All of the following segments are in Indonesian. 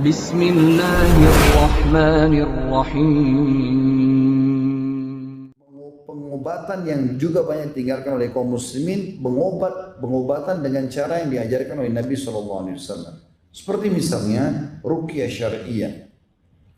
Bismillahirrahmanirrahim. Pengobatan yang juga banyak ditinggalkan oleh kaum muslimin, pengobatan dengan cara yang diajarkan oleh Nabi SAW. Seperti misalnya ruqyah syariah.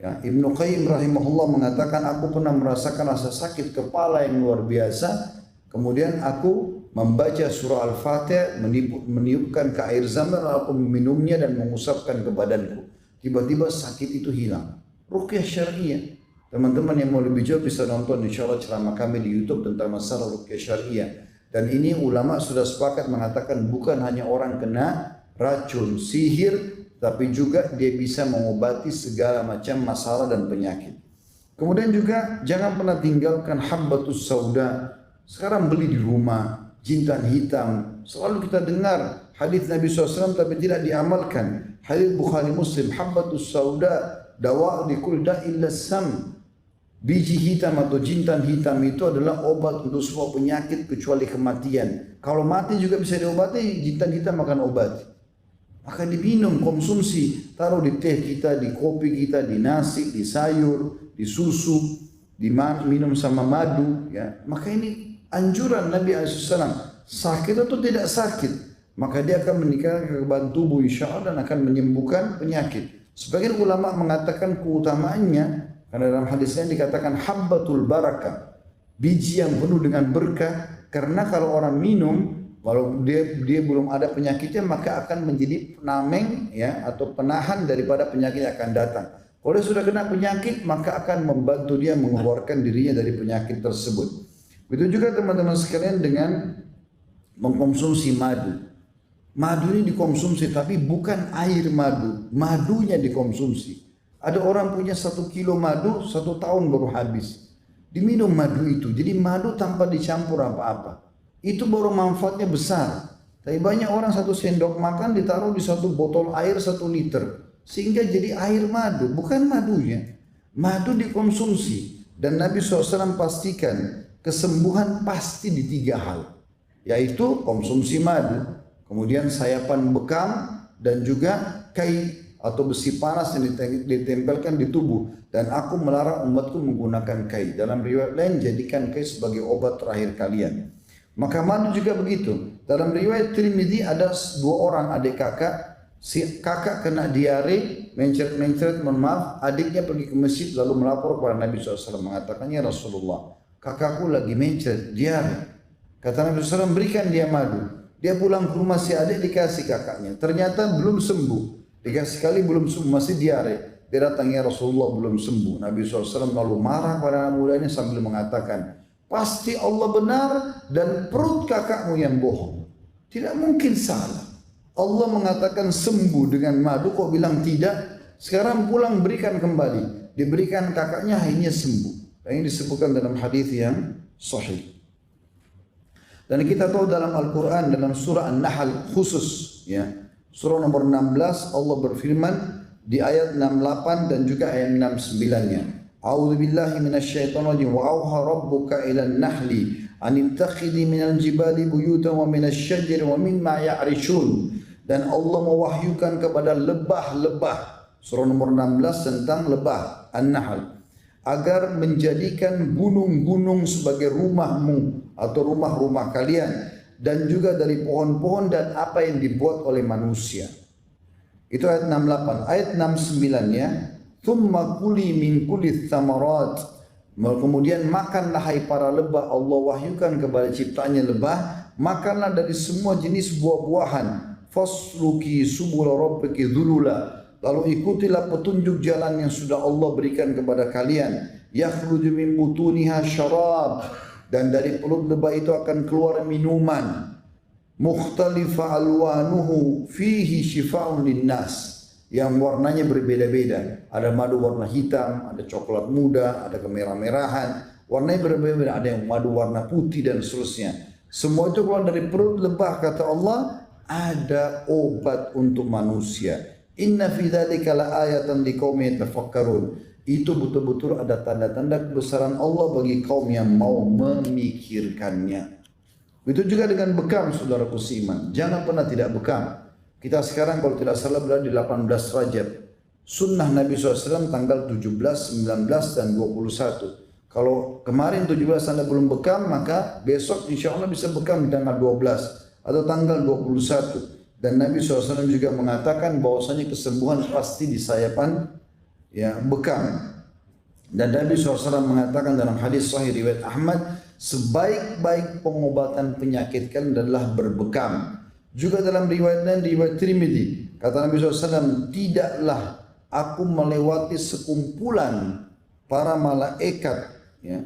Ya, Ibnu Qayyim rahimahullah mengatakan, aku pernah merasakan rasa sakit kepala yang luar biasa. Kemudian aku membaca surah Al-Fatihah, meniupkan ke air zam-zam, lalu aku meminumnya dan mengusapkan ke badanku. Tiba-tiba sakit itu hilang. Ruqyah syariah. Teman-teman yang mau lebih jauh bisa nonton insyaAllah ceramah kami di YouTube tentang masalah ruqyah syariah. Dan ini ulama sudah sepakat mengatakan bukan hanya orang kena racun, sihir, tapi juga dia bisa mengobati segala macam masalah dan penyakit. Kemudian juga jangan pernah tinggalkan habbatus sauda. Sekarang beli di rumah, jintan hitam. Selalu kita dengar hadis Nabi SAW tapi tidak diamalkan. Hadis Bukhari Muslim, habbatus sauda dawa likul da'il sam. Biji hitam atau jintan hitam itu adalah obat untuk semua penyakit kecuali kematian. Kalau mati juga bisa diobati, jintan hitam akan obati. Maka diminum, konsumsi, taruh di teh kita, di kopi kita, di nasi, di sayur, di susu, minum sama madu. Ya. Maka ini anjuran Nabi SAW. Sakit atau tidak sakit, maka dia akan meningkatkan kekebalan tubuh insyaAllah dan akan menyembuhkan penyakit. Sebagian ulama mengatakan keutamaannya, karena dalam hadisnya dikatakan habbatul barakah, biji yang penuh dengan berkah. Karena kalau orang minum, walau dia belum ada penyakitnya, maka akan menjadi penameng ya, atau penahan daripada penyakit yang akan datang. Kalau dia sudah kena penyakit, maka akan membantu dia mengeluarkan dirinya dari penyakit tersebut. Begitu juga teman-teman sekalian dengan mengkonsumsi madu. Madu ini dikonsumsi tapi bukan air madu, madunya dikonsumsi. Ada orang punya 1 kilo madu 1 tahun baru habis. Diminum madu itu, jadi madu tanpa dicampur apa-apa. Itu baru manfaatnya besar. Tapi banyak orang 1 sendok makan ditaruh di 1 botol air 1 liter. Sehingga jadi air madu, bukan madunya. Madu dikonsumsi. Dan Nabi SAW pastikan kesembuhan pasti di 3 hal. Yaitu konsumsi madu, kemudian sayapan bekam, dan juga kai atau besi panas yang ditempelkan di tubuh. Dan aku melarang umatku menggunakan kai. Dalam riwayat lain, jadikan kai sebagai obat terakhir kalian. Maka madu juga begitu. Dalam riwayat Tirmidzi ada 2 orang adik kakak. Si kakak kena diare, mencret-mencret, mohon maaf. Adiknya pergi ke masjid lalu melapor kepada Nabi SAW. Mengatakannya, Rasulullah, kakakku lagi mencret, diare. Kata Nabi SAW, berikan dia madu. Dia pulang ke rumah si adik, dikasih kakaknya. Ternyata belum sembuh. Dikasih kali belum sembuh, masih diare. Dia datangnya Rasulullah belum sembuh. Nabi SAW lalu marah pada anak mudanya sambil mengatakan, pasti Allah benar dan perut kakakmu yang bohong. Tidak mungkin salah. Allah mengatakan sembuh dengan madu, kok bilang tidak? Sekarang pulang berikan kembali. Diberikan kakaknya akhirnya sembuh. Dan ini disebutkan dalam hadis yang sahih. Dan kita tahu dalam Al-Quran, dalam surah An-Nahl khusus, ya, surah nomor 16, Allah berfirman di ayat 68 dan juga ayat 69-nya. A'udzu billahi minasyaitonir rajim. Wa auha rabbuka ilan nahli an ittakhidhi minal jibali buyutan wa minasyajari wa mimma ya'rishun. Dan Allah mewahyukan kepada lebah-lebah, surah nomor 16 tentang lebah An-Nahl, agar menjadikan gunung-gunung sebagai rumahmu atau rumah-rumah kalian, dan juga dari pohon-pohon dan apa yang dibuat oleh manusia. Itu ayat 68. Ayat 69-nya, thumma kuli min kulli thamarat. Kemudian makanlah hai para lebah, Allah wahyukan kepada ciptaannya lebah, makanlah dari semua jenis buah-buahan. Fasluki subula rabbiki dzulula. Lalu ikutilah petunjuk jalan yang sudah Allah berikan kepada kalian. Yakhruju min butuniha syarab. Dan dari perut lebah itu akan keluar minuman. Mukhtalifa alwanuhu fihi shifa'un linnas. Yang warnanya berbeda-beda. Ada madu warna hitam, ada coklat muda, ada kemerah-merahan. Warnanya berbeda-beda. Ada yang madu warna putih dan seterusnya. Semua itu keluar dari perut lebah, kata Allah. Ada obat untuk manusia. Inna fi dzalika laayatan liqaumin yatafakkarun. Itu betul-betul ada tanda-tanda kebesaran Allah bagi kaum yang mau memikirkannya. Begitu juga dengan bekam, saudaraku seiman. Jangan pernah tidak bekam. Kita sekarang kalau tidak salah berada di 18 Rajab. Sunnah Nabi SAW tanggal 17, 19, dan 21. Kalau kemarin 17 Anda belum bekam, maka besok insya Allah bisa bekam di tanggal 12 atau tanggal 21. Dan Nabi SAW juga mengatakan bahwasanya kesembuhan pasti di sayapan ya bekam. Dan Nabi SAW mengatakan dalam hadis sahih riwayat Ahmad, sebaik-baik pengobatan penyakit kan adalah berbekam. Juga dalam riwayat lain, riwayat Tirmidzi, kata Nabi SAW, tidaklah aku melewati sekumpulan para malaikat ya,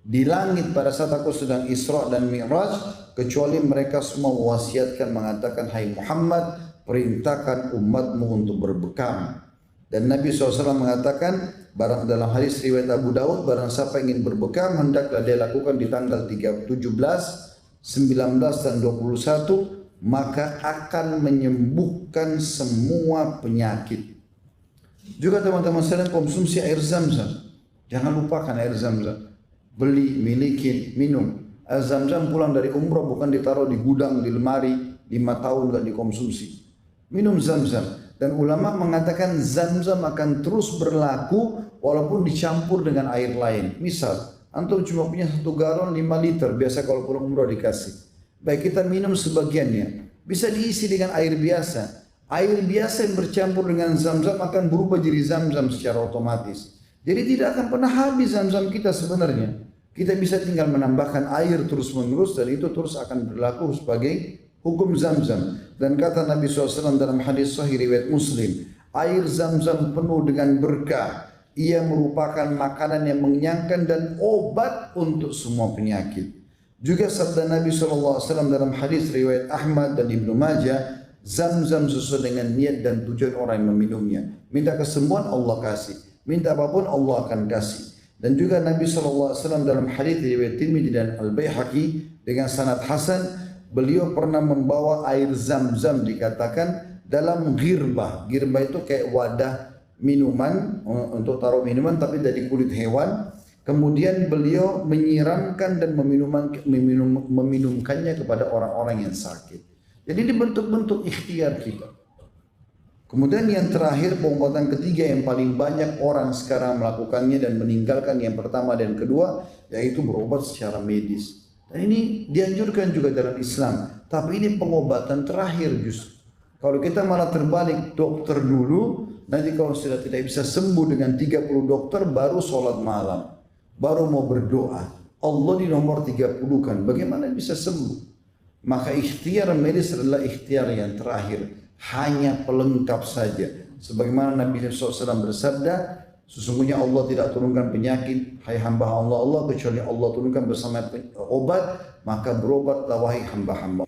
di langit pada saat aku sedang Isra dan Mi'raj, kecuali mereka semua mewasiatkan mengatakan, hai Muhammad, perintahkan umatmu untuk berbekam. Dan Nabi SAW mengatakan dalam hadis riwayat Abu Dawud, barang siapa ingin berbekam hendaklah dia lakukan di tanggal 17, 19 dan 21, maka akan menyembuhkan semua penyakit. Juga teman-teman sekalian, konsumsi air Zam-Zam. Jangan lupakan air Zam-Zam. Beli, miliki, minum. Air Zam-Zam pulang dari umrah bukan ditaruh di gudang, di lemari, 5 tahun enggak dikonsumsi. Minum Zam-Zam. Dan ulama mengatakan Zam-Zam akan terus berlaku walaupun dicampur dengan air lain. Misal, antum cuma punya 1 galon 5 liter, biasa kalau pulang umrah dikasih. Baik, kita minum sebagiannya. Bisa diisi dengan air biasa. Air biasa yang bercampur dengan Zam-Zam akan berubah jadi Zam-Zam secara otomatis. Jadi tidak akan pernah habis Zam-Zam kita sebenarnya. Kita bisa tinggal menambahkan air terus-menerus dan itu terus akan berlaku sebagai hukum Zam-Zam. Dan kata Nabi SAW dalam hadis sahih riwayat Muslim, air Zam-Zam penuh dengan berkah. Ia merupakan makanan yang mengenyangkan dan obat untuk semua penyakit. Juga sabda Nabi SAW dalam hadis riwayat Ahmad dan Ibnu Majah, Zam-Zam sesuai dengan niat dan tujuan orang yang meminumnya. Minta kesembuhan, Allah kasih. Minta apapun, Allah akan kasih. Dan juga Nabi SAW dalam hadis riwayat Tirmidzi dan Al-Baihaqi dengan sanad hasan, beliau pernah membawa air Zam-Zam dikatakan dalam girbah. Girbah itu kayak wadah minuman, untuk taruh minuman tapi dari kulit hewan. Kemudian beliau menyiramkan dan meminumkannya kepada orang-orang yang sakit. Jadi ini bentuk-bentuk ikhtiar kita. Kemudian yang terakhir, pengobatan ketiga yang paling banyak orang sekarang melakukannya dan meninggalkan yang pertama dan kedua, yaitu berobat secara medis. Dan ini dianjurkan juga dalam Islam. Tapi ini pengobatan terakhir justru. Kalau kita malah terbalik, dokter dulu, nanti kalau sudah tidak bisa sembuh dengan 30 dokter, baru sholat malam. Baru mau berdoa. Allah di nomor 30 kan, bagaimana bisa sembuh? Maka ikhtiar medis adalah ikhtiar yang terakhir, hanya pelengkap saja. Sebagaimana Nabi SAW bersabda, sesungguhnya Allah tidak turunkan penyakit, hai hamba Allah, kecuali Allah turunkan bersama obat, maka berobatlah wahai hamba-hamba.